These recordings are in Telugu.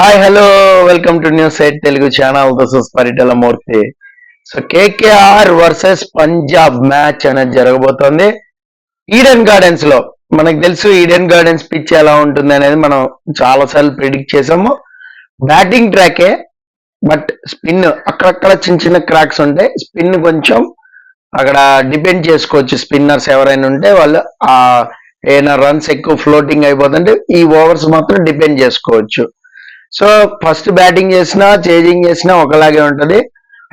Hi hello welcome to news eight Telugu channel. This is Paritala Murthy. So KKR versus Punjab match అనేది జరగబోతోంది ఈడెన్ గార్డెన్స్ లో. మనకు తెలుసు ఈడెన్ గార్డెన్స్ పిచ్ ఎలా ఉంటుంది అనేది మనం చాలా సార్లు ప్రిడిక్ట్ చేసాము. బ్యాటింగ్ ట్రాకే, బట్ స్పిన్ అక్కడక్కడ చిన్న చిన్న క్రాక్స్ ఉంటాయి. స్పిన్ కొంచెం అక్కడ డిపెండ్ చేసుకోవచ్చు. స్పిన్నర్స్ ఎవరైనా ఉంటే వాళ్ళు ఆ ఏమైనా రన్స్ ఎక్కువ ఫ్లోటింగ్ అయిపోతుంటే ఈ ఓవర్స్ మాత్రం డిపెండ్ చేసుకోవచ్చు. సో ఫస్ట్ బ్యాటింగ్ చేసినా చేజింగ్ చేసినా ఒకలాగే ఉంటది.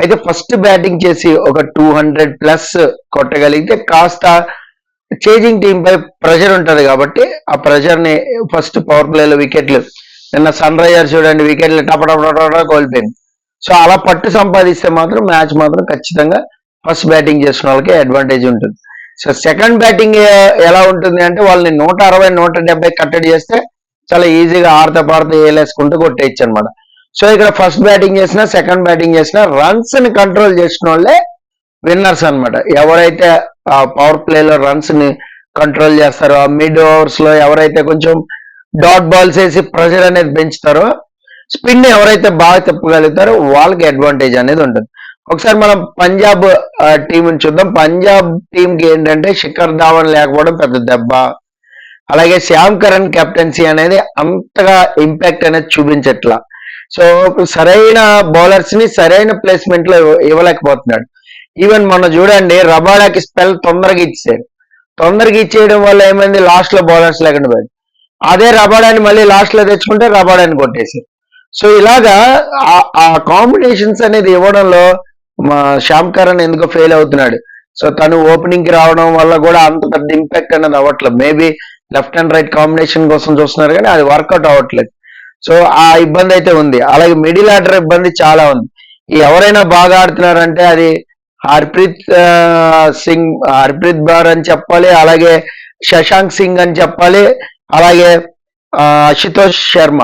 అయితే ఫస్ట్ బ్యాటింగ్ చేసి ఒక 200+ కొట్టగలిగితే కాస్త చేజింగ్ టీం పై ప్రెషర్ ఉంటది కాబట్టి ఆ ప్రెషర్ ని ఫస్ట్ పవర్ ప్లేలో వికెట్లు, నిన్న సన్ రైజర్స్ చూడండి వికెట్లు టపటపట కోల్పోయింది. సో అలా పట్టు సంపాదిస్తే మాత్రం మ్యాచ్ మాత్రం ఖచ్చితంగా ఫస్ట్ బ్యాటింగ్ చేసిన వాళ్ళకి అడ్వాంటేజ్ ఉంటుంది. సో సెకండ్ బ్యాటింగ్ ఎలా ఉంటుంది అంటే వాళ్ళని 160 170 కట్టడి చేస్తే చాలా ఈజీగా ఆడతా పాడతా ఏలేసుకుంటూ కొట్టేయచ్చు అనమాట. సో ఇక్కడ ఫస్ట్ బ్యాటింగ్ చేసినా సెకండ్ బ్యాటింగ్ చేసినా రన్స్ ని కంట్రోల్ చేసిన వాళ్ళే విన్నర్స్ అనమాట. ఎవరైతే పవర్ ప్లేలో రన్స్ ని కంట్రోల్ చేస్తారో, ఆ మిడ్ ఓవర్స్ లో ఎవరైతే కొంచెం డాట్ బాల్స్ వేసి ప్రెషర్ అనేది పెంచుతారో, స్పిన్ ఎవరైతే బాగా తిప్పగలుగుతారో వాళ్ళకి అడ్వాంటేజ్ అనేది ఉంటుంది. ఒకసారి మనం పంజాబ్ టీంని చూద్దాం. పంజాబ్ టీంకి ఏంటంటే శిఖర్ ధావన్ లేకపోవడం పెద్ద దెబ్బ. అలాగే శ్యామ్ కరణ్ కెప్టెన్సీ అనేది అంతగా ఇంపాక్ట్ అనేది చూపించట్లా. సో సరైన బౌలర్స్ ని సరైన ప్లేస్మెంట్ లో ఇవ్వలేకపోతున్నాడు. ఈవెన్ మొన్న చూడండి రబాడాకి స్పెల్ తొందరగా ఇచ్చారు. తొందరగా ఇచ్చేయడం వల్ల ఏమైంది, లాస్ట్ లో బౌలర్స్ లేకుండా పోయింది. అదే రబాడాని మళ్ళీ లాస్ట్ లో తెచ్చుకుంటే రబాడాని కొట్టేసి. సో ఇలాగా ఆ కాంబినేషన్స్ అనేది ఇవ్వడంలో మా శ్యామ్ కరణ్ ఎందుకో ఫెయిల్ అవుతున్నాడు. సో తను ఓపెనింగ్ కి రావడం వల్ల కూడా అంత పెద్ద ఇంపాక్ట్ అనేది అవ్వట్లేదు. Maybe left and right combination కోసం చూస్తున్నారు కానీ అది వర్కౌట్ అవ్వట్లేదు. సో ఆ ఇబ్బంది అయితే ఉంది. అలాగే మిడిల్ ఆర్డర్ ఇబ్బంది చాలా ఉంది. ఎవరైనా బాగా ఆడుతున్నారంటే అది హర్ప్రీత్ బార్ అని చెప్పాలి, అలాగే శశాంక్ సింగ్ అని చెప్పాలి, అలాగే అశుతోష్ శర్మ.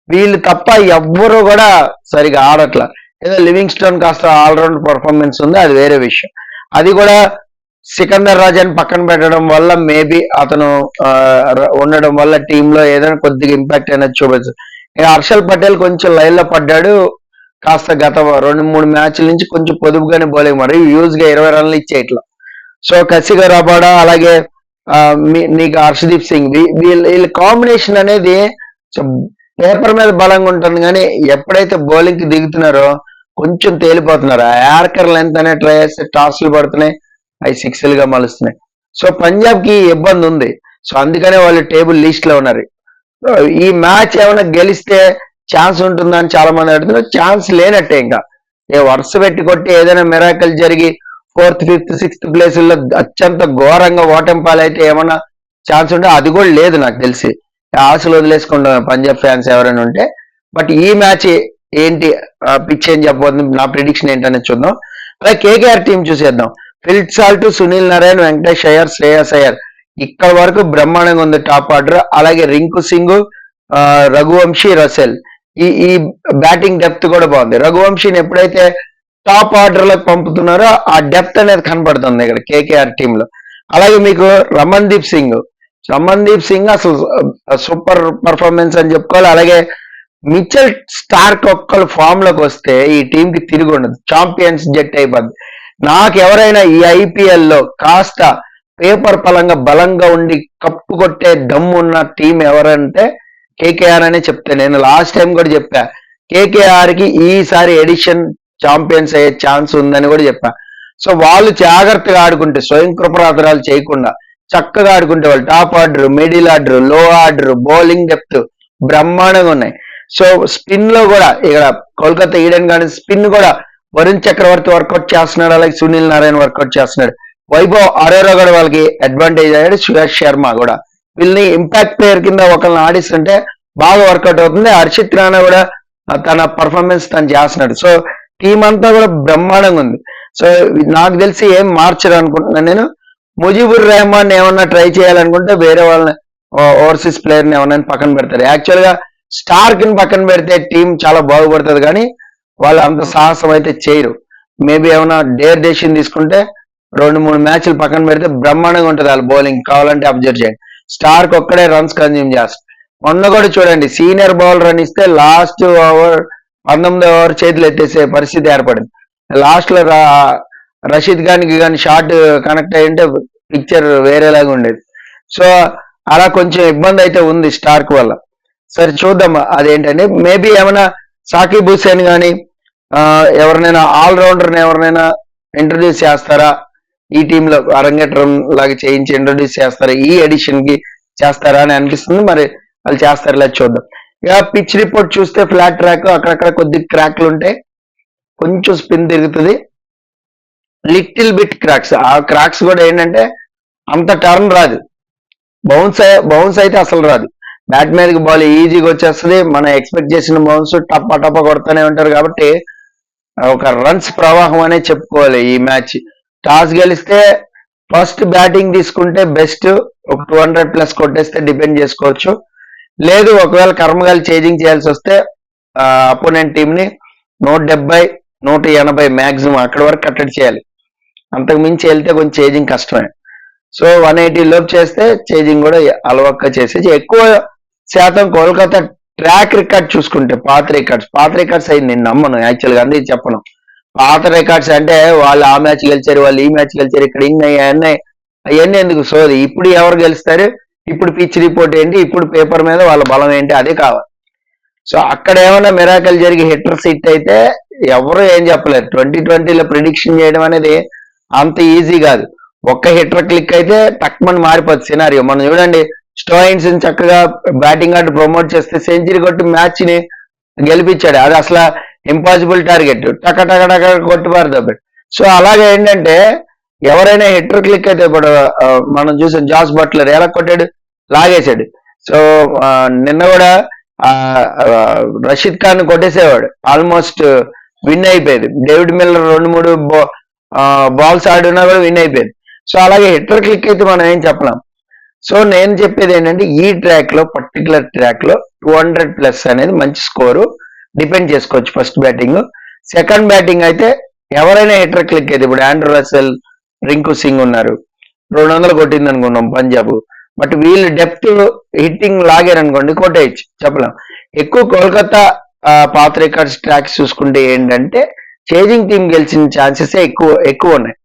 వీళ్ళు తప్ప ఎవ్వరు కూడా సరిగా ఆడట్ల. ఏదో లివింగ్ స్టోన్ కాస్త ఆల్రౌండ్ పర్ఫార్మెన్స్ ఉంది, అది వేరే విషయం. అది కూడా సికందర్ రాజాని పక్కన పెట్టడం వల్ల మేబీ అతను ఉండడం వల్ల టీంలో ఏదైనా కొద్దిగా ఇంపాక్ట్ అనేది చూపచ్చు. హర్షల్ పటేల్ కొంచెం లైన్ లో పడ్డాడు. కాస్త గత 2-3 మ్యాచ్ల నుంచి కొంచెం పొదుపుగానే బౌలింగ్ మరి యూజ్ గా 20 రన్లు ఇచ్చేయట్లా. సో కసిగా రబాడా, అలాగే నీకు హర్షదీప్ సింగ్, వీళ్ళ కాంబినేషన్ అనేది పేపర్ మీద బలంగా ఉంటుంది కానీ ఎప్పుడైతే బౌలింగ్ కి దిగుతున్నారో కొంచెం తేలిపోతున్నారు. ఆ యార్కర్ లెంత్ అనే ట్రై చేస్తే టాస్లు పడుతున్నాయి, అవి సిక్స్లుగా మలుస్తున్నాయి. సో పంజాబ్ కి ఇబ్బంది ఉంది. సో అందుకనే వాళ్ళు టేబుల్ లీస్ట్ లో ఉన్నారు. ఈ మ్యాచ్ ఏమైనా గెలిస్తే ఛాన్స్ ఉంటుందా అని చాలా మంది అడుగుతున్నారు. ఛాన్స్ లేనట్టే. ఇంకా వరుస పెట్టి కొట్టి ఏదైనా మిరాకల్ జరిగి 4th 5th 6th ప్లేసుల్లో అత్యంత ఘోరంగా ఓటంపాలైతే ఏమన్నా ఛాన్స్ ఉంటే అది కూడా లేదు నాకు తెలిసి. ఆశలు వదిలేసుకుంటాం పంజాబ్ ఫ్యాన్స్ ఎవరైనా ఉంటే. బట్ ఈ మ్యాచ్ ఏంటి, పిచ్ ఏం చెప్పబోతుంది, నా ప్రిడిక్షన్ ఏంటనేది చూద్దాం. అలాగే కేకేఆర్ టీం చూసేద్దాం. ఫిల్ సాల్ట్, సునీల్ నారాయణ్, వెంకటేష్ అయ్యర్, శ్రేయస్ అయ్యర్ ఇక్కడ వరకు బ్రహ్మాండంగా ఉంది టాప్ ఆర్డర్. అలాగే రింకు సింగ్, రఘువంశీ, రసెల్, ఈ బ్యాటింగ్ డెప్త్ కూడా బాగుంది. రఘువంశీని ఎప్పుడైతే టాప్ ఆర్డర్ లో పంపుతున్నారో ఆ డెప్త్ అనేది కనపడుతుంది ఇక్కడ కేకేఆర్ టీమ్ లో. అలాగే మీకు రమన్దీప్ సింగ్ అసలు సూపర్ పర్ఫార్మెన్స్ అని చెప్పుకోవాలి. అలాగే మిచెల్ స్టార్క్ ఒక్కళ్ళు ఫామ్ లోకి వస్తే ఈ టీం కి తిరిగి ఉండదు, ఛాంపియన్స్ జట్ అయిపోద్ది. నాకు ఎవరైనా ఈ ఐపీఎల్ లో కాస్త పేపర్ పరంగా బలంగా ఉండి కప్పు కొట్టే దమ్ము ఉన్న టీం ఎవరంటే కేకేఆర్ అనే చెప్తాను. నేను లాస్ట్ టైం కూడా చెప్పా, కేకేఆర్ కి ఈసారి ఎడిషన్ ఛాంపియన్స్ అయ్యే ఛాన్స్ ఉందని కూడా చెప్పా. సో వాళ్ళు జాగ్రత్తగా ఆడుకుంటే, స్వయం కృపరాధరాలు చేయకుండా చక్కగా ఆడుకుంటే వాళ్ళు టాప్ ఆర్డర్, మిడిల్ ఆర్డర్, లో ఆర్డర్, బౌలింగ్ డెప్త్ బ్రహ్మాండంగా ఉన్నాయి. సో స్పిన్ లో కూడా ఇక్కడ కోల్కతా ఈడెన్ గార్డెన్స్ స్పిన్ కూడా వరుణ్ చక్రవర్తి వర్కౌట్ చేస్తున్నాడు, అలాగే సునీల్ నారాయణ వర్కౌట్ చేస్తున్నాడు. వైభవ్ అరోరా కూడా వాళ్ళకి అడ్వాంటేజ్ అయ్యాడు, సుయాష్ శర్మ కూడా. వీళ్ళని ఇంపాక్ట్ ప్లేయర్ కింద ఒకరిని ఆడిస్తుంటే బాగా వర్కౌట్ అవుతుంది. హర్షిత్ రాణా కూడా తన పర్ఫార్మెన్స్ తను చేస్తున్నాడు. సో టీం అంతా కూడా బ్రహ్మాండంగా ఉంది. సో నాకు తెలిసి ఏం మార్చరు అనుకుంటున్నాను నేను. ముజీబుర్ రెహమాన్ ఏమన్నా ట్రై చేయాలనుకుంటే వేరే వాళ్ళని ఓవర్సీస్ ప్లేయర్ ని ఏమన్నా పక్కన పెడతారు. యాక్చువల్ గా స్టార్క్ ని పక్కన పెడితే టీం చాలా బాగుపడుతుంది కానీ వాళ్ళు అంత సాహసం అయితే చేయరు. మేబీ ఏమైనా డేర్ డెసిషన్ తీసుకుంటే 2-3 మ్యాచ్లు పక్కన పెడితే బ్రహ్మాండంగా ఉంటుంది వాళ్ళ బౌలింగ్. కావాలంటే అబ్జర్వ్ చేయండి. స్టార్క్ ఒక్కడే రన్స్ కన్జ్యూమ్ చేస్తారు. మొన్న కూడా చూడండి సీనియర్ బౌలర్ అని ఇస్తే లాస్ట్ ఓవర్ 19వ ఓవర్ చేతులు ఎత్తేసే పరిస్థితి ఏర్పడింది. లాస్ట్ లో రషీద్ ఖాన్కి కానీ షాట్ కనెక్ట్ అయ్యింటే పిక్చర్ వేరేలాగా ఉండేది. సో అలా కొంచెం ఇబ్బంది అయితే ఉంది స్టార్క్ వల్ల. సరే చూద్దాం అదేంటని. మేబీ ఏమైనా సాకిబ్ హుసేన్ కానీ ఎవరినైనా ఆల్రౌండర్ని ఎవరినైనా ఇంట్రడ్యూస్ చేస్తారా ఈ టీంలో, అరంగేట్రం లాగా చేయించి ఇంట్రడ్యూస్ చేస్తారా, ఈ ఎడిషన్ కి చేస్తారా అని అనిపిస్తుంది. మరి వాళ్ళు చేస్తారు లేదా చూద్దాం. ఇక పిచ్ రిపోర్ట్ చూస్తే ఫ్లాట్ ట్రాక్, అక్కడక్కడ కొద్ది క్రాక్లు ఉంటాయి, కొంచెం స్పిన్ తిరుగుతుంది, లిటిల్ బిట్ క్రాక్స్. ఆ క్రాక్స్ కూడా ఏంటంటే అంత టర్న్ రాదు, బౌన్స్ అయితే అసలు రాదు. బ్యాట్ మీదకి బాల్ ఈజీగా వచ్చేస్తుంది, మనం ఎక్స్పెక్ట్ చేసిన బౌన్స్ టప్ప టప్ప కొడుతూనే ఉంటారు. కాబట్టి ఒక రన్స్ ప్రవాహం అనే చెప్పుకోవాలి ఈ మ్యాచ్. టాస్ గెలిస్తే ఫస్ట్ బ్యాటింగ్ తీసుకుంటే బెస్ట్, ఒక 200+ కొట్టేస్తే డిపెండ్ చేసుకోవచ్చు. లేదు ఒకవేళ కర్మగాలి చేజింగ్ చేయాల్సి వస్తే అపోనెంట్ టీమ్ ని 170, 180 మ్యాక్సిమం అక్కడి వరకు కట్టడి చేయాలి. అంతకు మించి వెళ్తే కొంచెం చేజింగ్ కష్టమే. సో 180 లోపు చేస్తే చేజింగ్ కూడా అలవక్క చేసేసి. ఎక్కువ శాతం కోల్కతా ట్రాక్ రికార్డ్ చూసుకుంటే పాత రికార్డ్స్ అయింది నేను నమ్మను యాక్చువల్గా, అందుకే చెప్పను. పాత రికార్డ్స్ అంటే వాళ్ళు ఆ మ్యాచ్ గెలిచారు, వాళ్ళు ఈ మ్యాచ్ గెలిచారు, ఇక్కడ ఇన్ని అవన్నీ ఎందుకు సోది. ఇప్పుడు ఎవరు గెలుస్తారు, ఇప్పుడు పిచ్ రిపోర్ట్ ఏంటి, ఇప్పుడు పేపర్ మీద వాళ్ళ బలం ఏంటి, అదే కావాలి. సో అక్కడ ఏమైనా మిరాకల్ జరిగి హిట్టర్స్ హిట్ అయితే ఎవరు ఏం చెప్పలేరు. 2020లో ప్రిడిక్షన్ చేయడం అనేది అంత ఈజీ కాదు. ఒక్క హిట్టర్ క్లిక్ అయితే టక్మని మారిపోతుంది సినారియో. మనం చూడండి స్టోయిన్స్ చక్కగా బ్యాటింగ్ ఆడి ప్రమోట్ చేస్తే సెంచరీ కొట్టి మ్యాచ్ ని గెలిపించాడు. అది అసలు ఇంపాసిబుల్ టార్గెట్, టక టక టక కొట్టుబారు. సో అలాగే ఏంటంటే ఎవరైనా హిట్టర్ క్లిక్ అయితే ఇప్పుడు మనం చూసాం జాస్ బట్లర్ ఎలా కొట్టాడు, లాగేశాడు. సో నిన్న కూడా రషీద్ ఖాన్ కొట్టేసేవాడు, ఆల్మోస్ట్ విన్ అయిపోయేది. డేవిడ్ మిల్లర్ 2-3 బాల్స్ ఆడినా కూడా విన్ అయిపోయింది. సో అలాగే హిట్టర్ క్లిక్ అయితే మనం ఏం చెప్పలేం. సో నేను చెప్పేది ఏంటంటే ఈ ట్రాక్ లో పర్టికులర్ ట్రాక్ లో 200+ అనేది మంచి స్కోరు, డిపెండ్ చేసుకోవచ్చు. ఫస్ట్ బ్యాటింగ్, సెకండ్ బ్యాటింగ్ అయితే ఎవరైనా హిట్టర్ క్లిక్ అయితే, ఇప్పుడు ఆండ్రూ రసెల్, రింకు సింగ్ ఉన్నారు, 200 కొట్టింది అనుకున్నాం పంజాబ్. బట్ వీళ్ళు డెప్త్ హిట్టింగ్ లాగారు అనుకోండి కొట్టేయచ్చు, చెప్పలేం. ఎక్కువ కోల్కతా పాత రికార్డ్స్ ట్రాక్స్ చూసుకుంటే ఏంటంటే చేజింగ్ టీం గెలిచిన ఛాన్సెస్ ఎక్కువ ఉన్నాయి.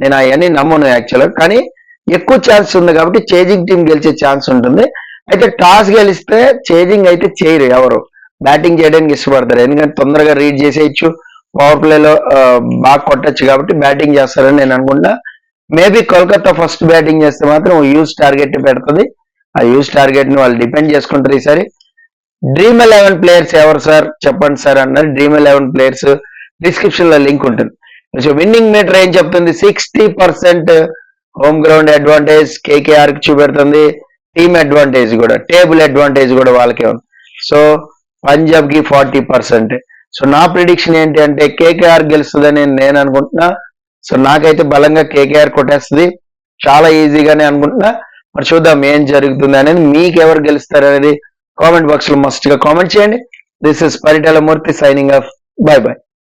నేను అవన్నీ నమ్మను యాక్చువల్గా, కానీ ఎక్కువ ఛాన్స్ ఉంది కాబట్టి చేజింగ్ టీం గెలిచే ఛాన్స్ ఉంటుంది. అయితే టాస్ గెలిస్తే చేజింగ్ అయితే చేయరు, ఎవరు బ్యాటింగ్ చేయడానికి ఇష్టపడతారు. ఎందుకంటే తొందరగా రీడ్ చేసేయచ్చు, పవర్ ప్లేలో బాగా కొట్టచ్చు, కాబట్టి బ్యాటింగ్ చేస్తారని నేను అనుకుంటా. మేబీ కోల్కతా ఫస్ట్ బ్యాటింగ్ చేస్తే మాత్రం యూజ్ టార్గెట్ పెడుతుంది. ఆ యూజ్ టార్గెట్ ని వాళ్ళు డిపెండ్ చేసుకుంటారు ఈసారి. డ్రీమ్ 11 ప్లేయర్స్ ఎవరు సార్ చెప్పండి సార్ అన్నారు. డ్రీమ్ 11 ప్లేయర్స్ డిస్క్రిప్షన్ లో లింక్ ఉంటుంది. సో విన్నింగ్ మీటర్ ఏం చెప్తుంది, 60% హోమ్ గ్రౌండ్ అడ్వాంటేజ్ కేకేఆర్ కి చూపెడుతుంది. టీమ్ అడ్వాంటేజ్ కూడా, టేబుల్ అడ్వాంటేజ్ కూడా వాళ్ళకే ఉంది. సో పంజాబ్ కి 40%. సో నా ప్రిడిక్షన్ ఏంటి అంటే కేకేఆర్ గెలుస్తుందని నేను అనుకుంటున్నా. సో నాకైతే బలంగా కేకేఆర్ కొట్టేస్తుంది చాలా ఈజీగానే అనుకుంటున్నా. మరి చూద్దాం ఏం జరుగుతుంది అనేది. మీకు ఎవరు గెలుస్తారు అనేది కామెంట్ బాక్స్ లో మస్ట్ గా కామెంట్ చేయండి. This is Paritala Murthy signing off. By by.